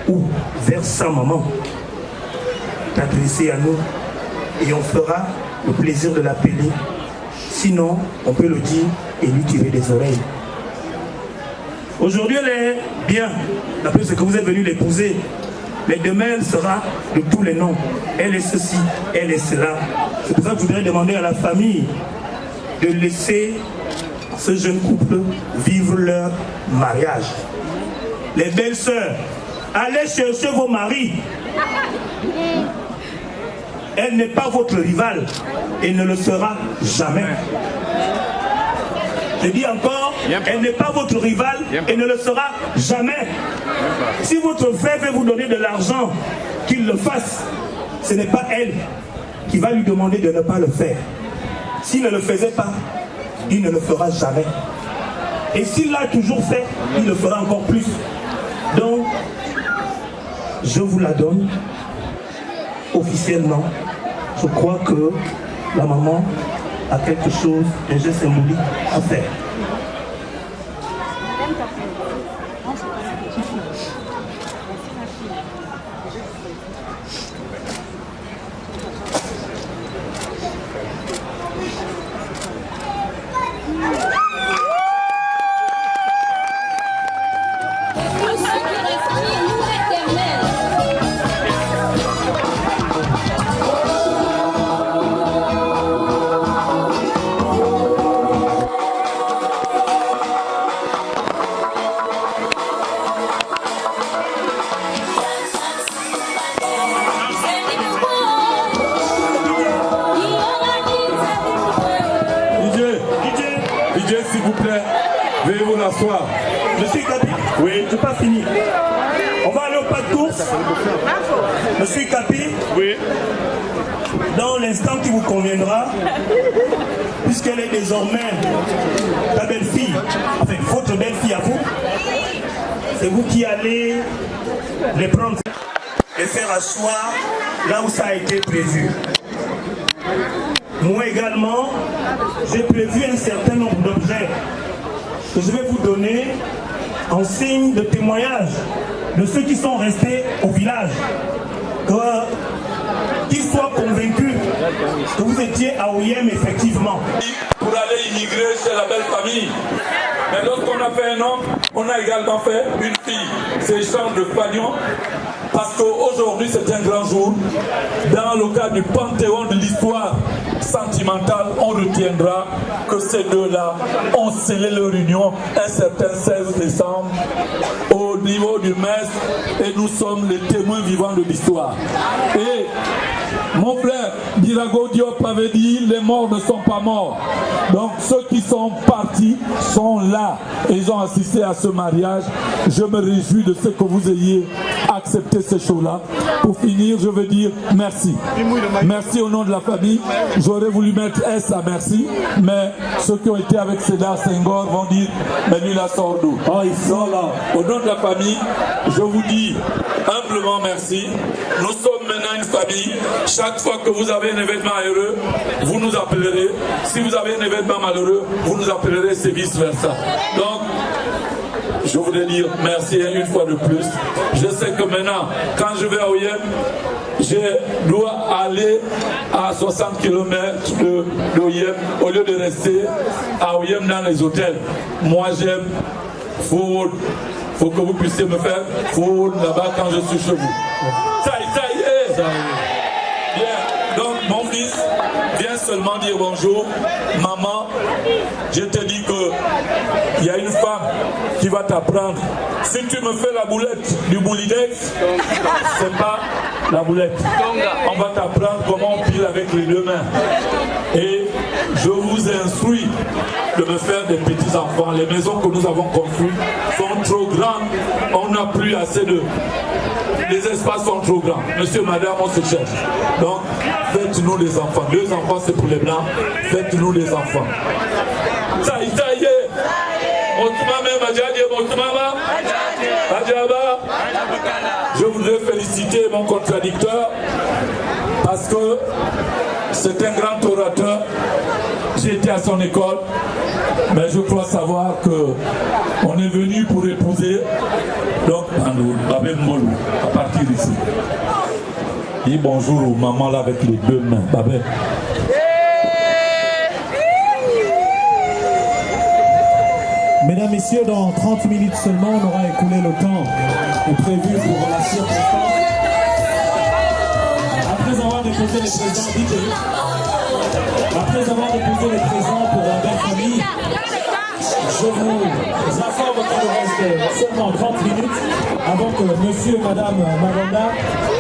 S1: ou vers sa maman, t'adresser à nous et on fera le plaisir de l'appeler. Sinon, on peut le dire et lui tirer des oreilles. Aujourd'hui, elle est bien. D'après ce que vous êtes venu l'épouser. Mais demain, elle sera de tous les noms. Elle est ceci, elle est cela. C'est pour ça que je voudrais demander à la famille de laisser ce jeune couple vivre leur mariage. Les belles sœurs, allez chercher vos maris. Elle n'est pas votre rivale et ne le sera jamais. Je dis encore, elle n'est pas votre rivale et ne le sera jamais. Si votre frère veut vous donner de l'argent, qu'il le fasse. Ce n'est pas elle qui va lui demander de ne pas le faire. S'il ne le faisait pas, il ne le fera jamais. Et s'il l'a toujours fait, il le fera encore plus. Donc, je vous la donne officiellement. Je crois que la maman a quelque chose, un geste symbolique à faire.
S2: S'il vous plaît, veuillez vous asseoir.
S1: Monsieur Kapi, oui, je n'ai pas fini. On va aller au pas de course. Monsieur Kapi,
S3: Oui.
S1: dans l'instant qui vous conviendra, puisqu'elle est désormais ta belle-fille, enfin votre belle-fille à vous, c'est vous qui allez les prendre et faire asseoir là où ça a été prévu. Moi également, j'ai prévu un certain nombre d'objets que je vais vous donner en signe de témoignage de ceux qui sont restés au village. Qu'ils soient convaincus que vous étiez à Oyem effectivement.
S2: Pour aller immigrer chez la belle famille. Mais lorsqu'on a fait un homme, on a également fait une fille. C'est Jean de Fagnon. Parce qu'aujourd'hui c'est un grand jour. Dans le cadre du panthéon de l'histoire sentimentale, on retiendra que ces deux-là ont scellé leur union un certain 16 décembre au niveau du Metz et nous sommes les témoins vivants de l'histoire. Et mon frère Birago Diop avait dit les morts ne sont pas morts. Donc ceux qui sont partis sont là et ils ont assisté à ce mariage. Je me réjouis de ce que vous ayez accepté. accepté ces choses-là. Pour finir, je veux dire merci. Merci au nom de la famille. J'aurais voulu mettre S à merci, mais ceux qui ont été avec Sédar Senghor vont dire, mais lui là sort d'où? Oh, ils sont là. Au nom de la famille, je vous dis humblement merci. Nous sommes maintenant une famille. Chaque fois que vous avez un événement heureux, vous nous appellerez. Si vous avez un événement malheureux, vous nous appellerez, c'est vice-versa. Donc, je voudrais dire merci une fois de plus. Je sais que maintenant, quand je vais à Oyem, je dois aller à 60 km d'Oyem au lieu de rester à Oyem dans les hôtels. Moi, j'aime Food. Il faut que vous puissiez me faire Food là-bas quand je suis chez vous. Ça y est. Bien. Donc, mon fils, viens seulement dire bonjour. Maman, je te dis qu'il y a une femme qui va t'apprendre. Si tu me fais la boulette du boulinex, c'est pas la boulette. On va t'apprendre comment on pile avec les deux mains. Et je vous instruis de me faire des petits-enfants. Les maisons que nous avons construites sont trop grandes. On n'a plus assez de... Les espaces sont trop grands. Monsieur, madame, on se cherche. Donc, faites-nous des enfants. 2 enfants, c'est pour les blancs. Faites-nous des enfants. Ça y est. Je voudrais féliciter mon contradicteur parce que c'est un grand orateur. J'ai été à son école, mais je crois savoir qu'on est venu pour épouser donc Babé Mbolu à partir d'ici. Dis bonjour aux mamans là avec les 2 mains. Babé.
S7: Mesdames, Messieurs, dans 30 minutes seulement, on aura écoulé le temps prévu pour la circonstance. Après avoir déposé les présents, après avoir déposé les présents pour la belle famille, je vous informe qu'il reste seulement 30 minutes avant que monsieur et madame Maganda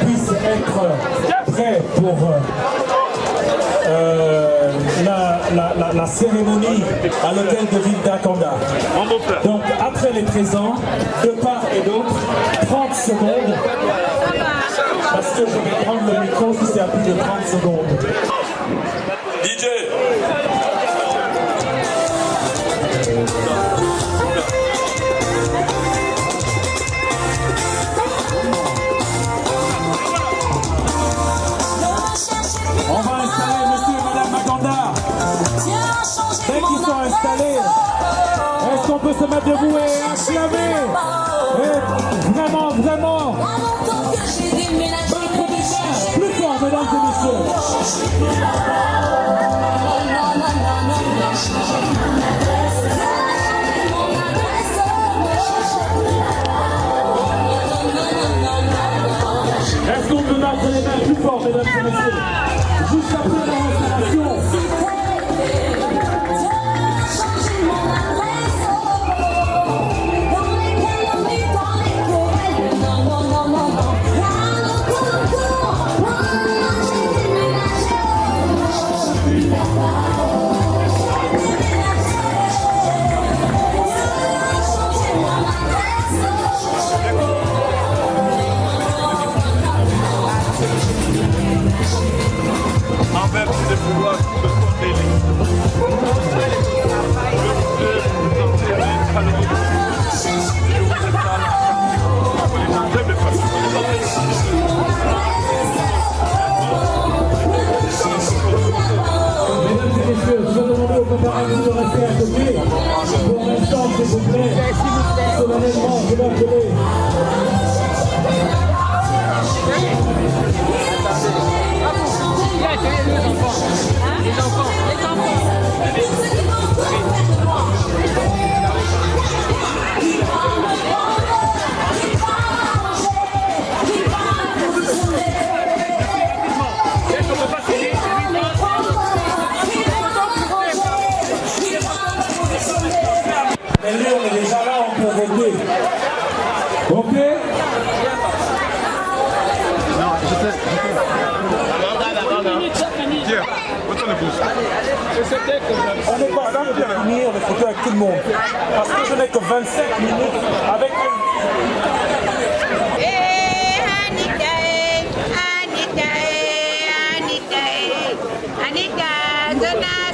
S7: puissent être prêts pour la cérémonie à l'hôtel de ville d'Akanda. Donc après les présents, de part et d'autre, 30 secondes, parce que je vais prendre le micro si c'est à plus de 30 secondes.
S2: DJ.
S7: On va installer monsieur et madame Maganda. Dès qu'ils sont installés, est-ce qu'on peut se mettre debout et acclamer? Et vraiment, vraiment. Plus fort, mesdames et messieurs. Est-ce qu'on peut mettre les mains plus fort, mesdames et messieurs? Juste après l'installation. On n'est pas là pour finir les photos avec tout le monde. Parce que je n'ai que 25 minutes avec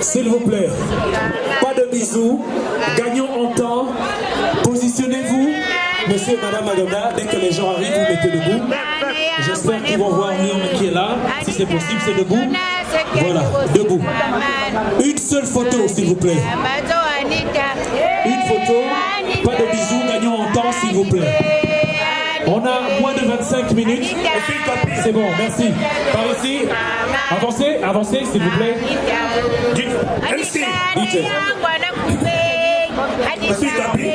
S7: S'il vous plaît, pas de bisous, gagnons en temps, positionnez-vous. Monsieur et Madame Madonna, dès que les gens arrivent, vous mettez debout. J'espère qu'ils vont voir Myong qui est là. Si c'est possible, c'est debout. Voilà, debout. Une seule photo, s'il vous plaît. Une photo, pas de bisous, gagnons en temps, s'il vous plaît. On a moins de 25 minutes. C'est bon, merci. Par ici, avancez, avancez, s'il vous plaît.
S1: MC.
S7: DJ.
S1: Monsieur Kapi.